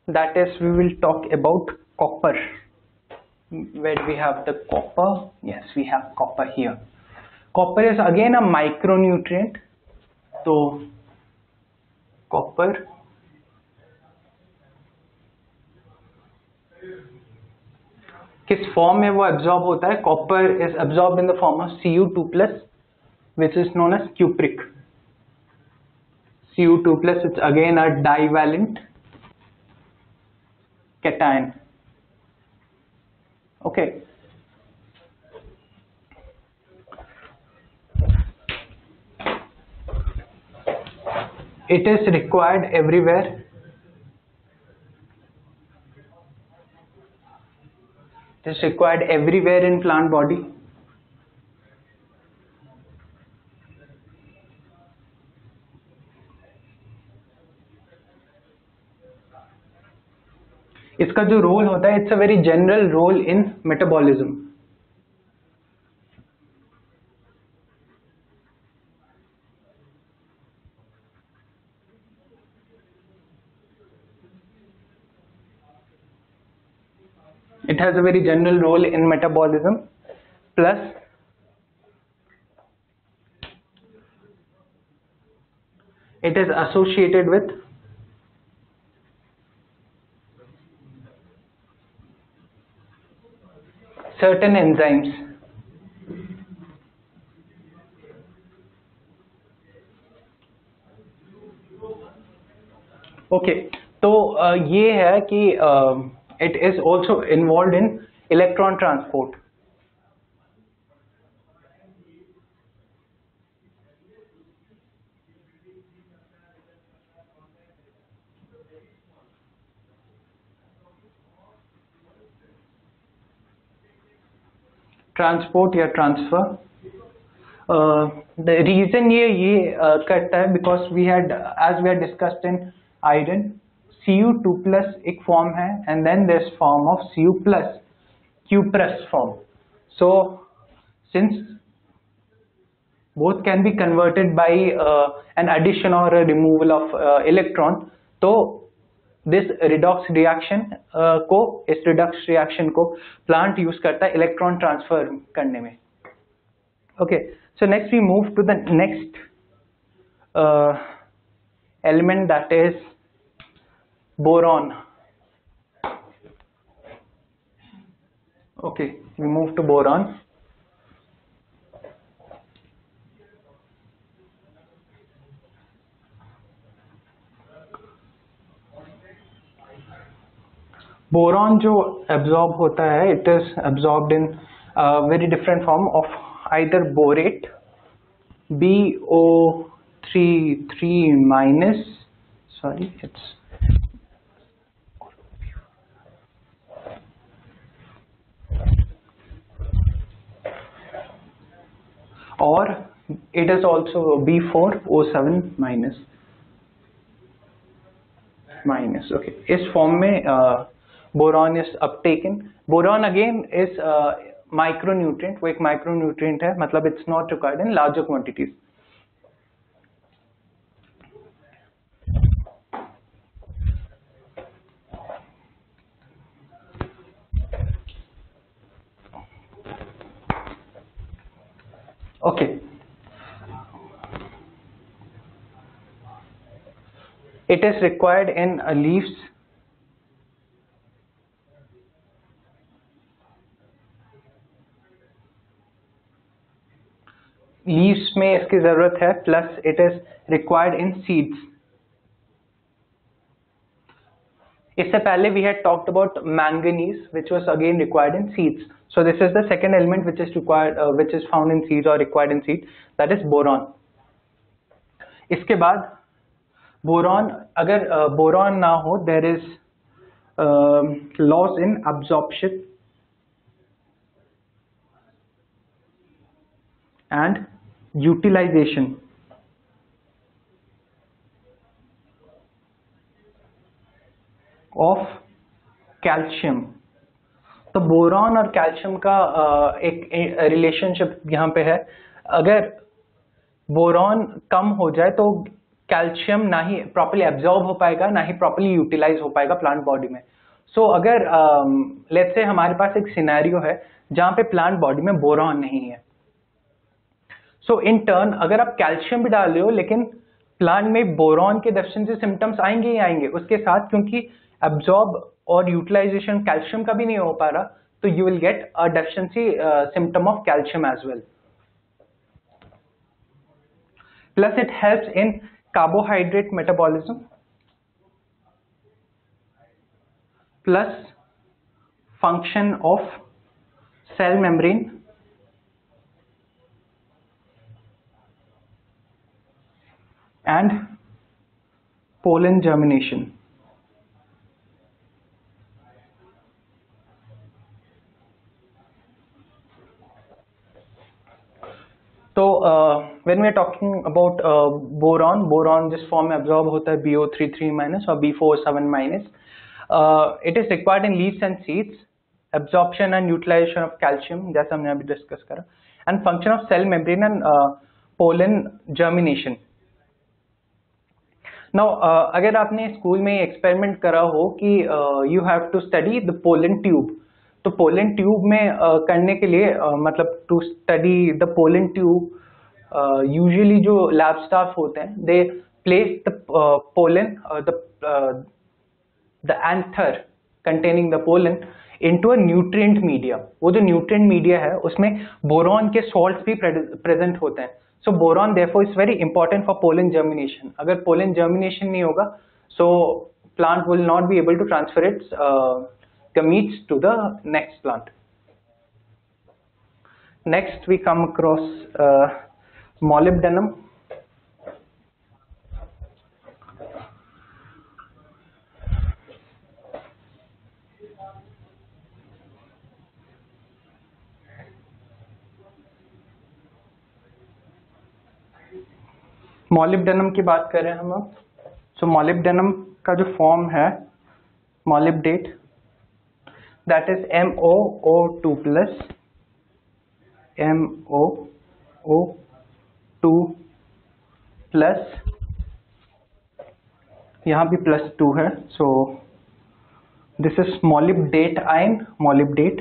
that is we will talk about copper. Where do we have the copper? Yes, we have copper here. Copper is again a micronutrient. So copper किस form में वो absorb होता है? Copper is absorb in the form of Cu2+, which is known as cupric. Cu2+, it's again a divalent cation. Okay. It is required everywhere. It is required everywhere in plant body. इसका जो role होता है, it's a very general role in metabolism. It has a very general role in metabolism, plus it is associated with certain enzymes. Okay, तो ये है कि it is also involved in electron transport. Transport या transfer. The reason ये करता है because we had, as we had discussed in iron, Cu2+ एक form है and then this form of Cu+, cuprous form. So since both can be converted by an addition or a removal of electron, तो this redox reaction को, इस redox reaction को plant use करता है electron transfer करने में. Okay, so next we move to the next element, that is boron. Okay, we move to boron. Boron जो absorb होता है, it is absorbed in very different form of either borate BO3 sorry, it's or it is also B4O7-. Okay, इस form में boron is uptaken. Boron again is micronutrient. वो एक micronutrient है, मतलब it's not required in larger quantities. Okay, it is required in leaves. Leaves में इसकी जरूरत है, plus it is required in seeds. इससे पहले we had talked about manganese which was again required in seeds. So this is the second element which is required, which is found in seeds और required in seed, that is boron. इसके बाद boron, अगर boron ना हो, there is loss in absorption and utilization of calcium. तो boron और calcium का एक रिलेशनशिप यहाँ पे है. अगर बोरॉन कम हो जाए तो कैल्शियम ना ही प्रॉपर्ली एब्जॉर्ब हो पाएगा ना ही प्रॉपर्ली यूटिलाइज हो पाएगा प्लांट बॉडी में। सो अगर लेट्स से हमारे पास एक सिनेरियो है जहां पे प्लांट बॉडी में बोरॉन नहीं है, सो इन टर्न अगर आप कैल्शियम भी डाल रहे हो लेकिन प्लांट में बोरॉन के डेफिशिएंसी सिम्टम्स आएंगे ही आएंगे उसके साथ, क्योंकि एब्जॉर्ब और यूटिलाइजेशन कैल्शियम का भी नहीं हो पा रहा, तो you will get a deficiency symptom of calcium as well. Plus it helps in carbohydrate metabolism, plus function of cell membrane, and pollen germination. तो when we are talking about boron जिस form में absorb होता है BO33 minus और B47 minus, it is required in leaves and seeds, absorption and utilization of calcium जैसा हमने अभी discuss करा, and function of cell membrane and pollen germination. Now अगर आपने स्कूल में एक्सपेरिमेंट करा हो कि you have to study the pollen tube, तो पोलन ट्यूब में करने के लिए मतलब to study the pollen tube usually जो लैब स्टाफ होते हैं they place the pollen the anther containing the pollen into a nutrient media. वो जो न्यूट्रिएंट मीडिया है उसमें बोरॉन के सॉल्ट्स भी प्रेजेंट होते हैं। So boron therefore is very important for pollen germination. अगर पोलन जर्मिनेशन नहीं होगा so plant will not be able to transfer its gametes to the next plant. Next we come across molybdenum. molybdenum की बात कर रहे हैं हम अब। So molybdenum का जो फॉर्म है molybdate, that is MoO2 plus MoO2 plus यहाँ भी +2 है, so this is molybdate ion, molybdate.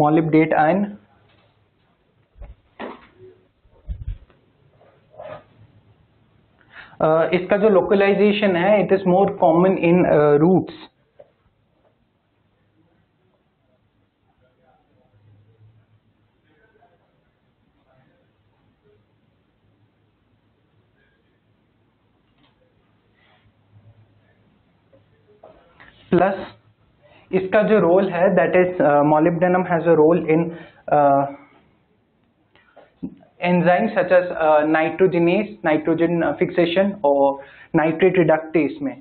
molybdate ion इसका जो लोकलाइजेशन है it is more common in roots. Plus इसका जो रोल है that is molybdenum has a role in enzymes such as nitrogenase, nitrogen fixation or nitrate reductase में।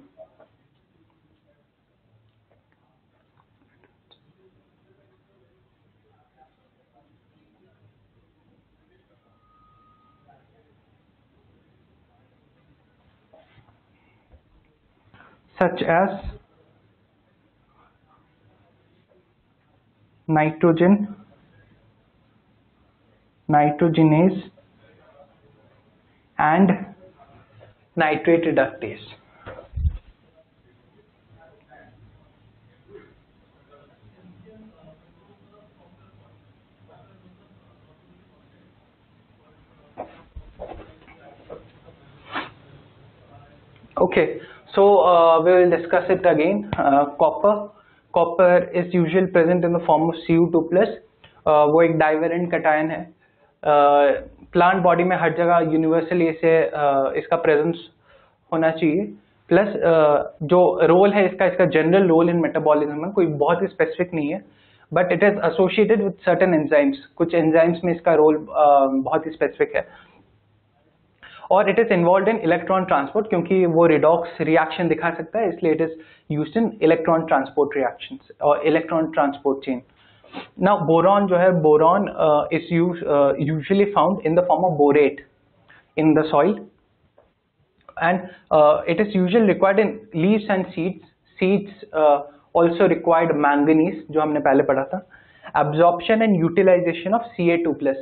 such as nitrogenase and nitrate reductase. Okay, so we will discuss it again. Copper is usually present in the form of Cu2 plus. वो एक divalent cation है। Plant body में हर जगह universally इसे इसका presence होना चाहिए। प्लस जो रोल है इसका जनरल रोल इन मेटाबॉलिज्म में कोई बहुत ही स्पेसिफिक नहीं है, but it is associated with certain enzymes. कुछ एंजाइम्स में इसका रोल बहुत ही स्पेसिफिक है और it is involve in electron transport, क्योंकि वो रिडॉक्स रिएक्शन दिखा सकता है, इसलिए it is used in electron transport reactions और electron transport chain. Now boron जो है, boron is usually found in the form of borate in the soil and it is usually required in leaves and seeds. Seeds also required manganese जो हमने पहले पढ़ा था, absorption and utilization of Ca2+.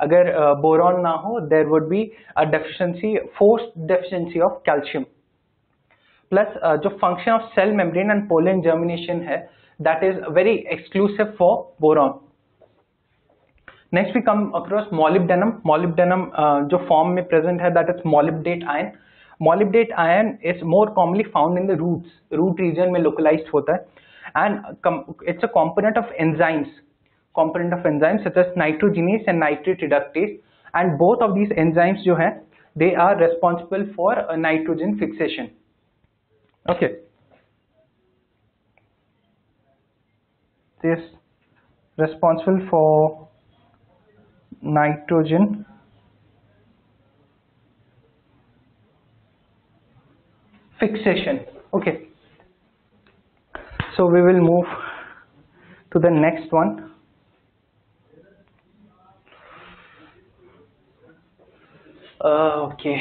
अगर boron ना हो, there would be a deficiency, forced deficiency of calcium. Plus जो function of cell membrane and pollen germination है, that is very exclusive for boron. Next we come across molybdenum. Molybdenum जो form में present है, that is molybdate ion. Molybdate ion is more commonly found in the roots, root region में localized होता है, and it's a component of enzymes such as nitrogenase and nitrate reductase, and both of these enzymes जो है, they are responsible for nitrogen fixation. Okay, this responsible for nitrogen fixation. Okay, so we will move to the next one. Okay.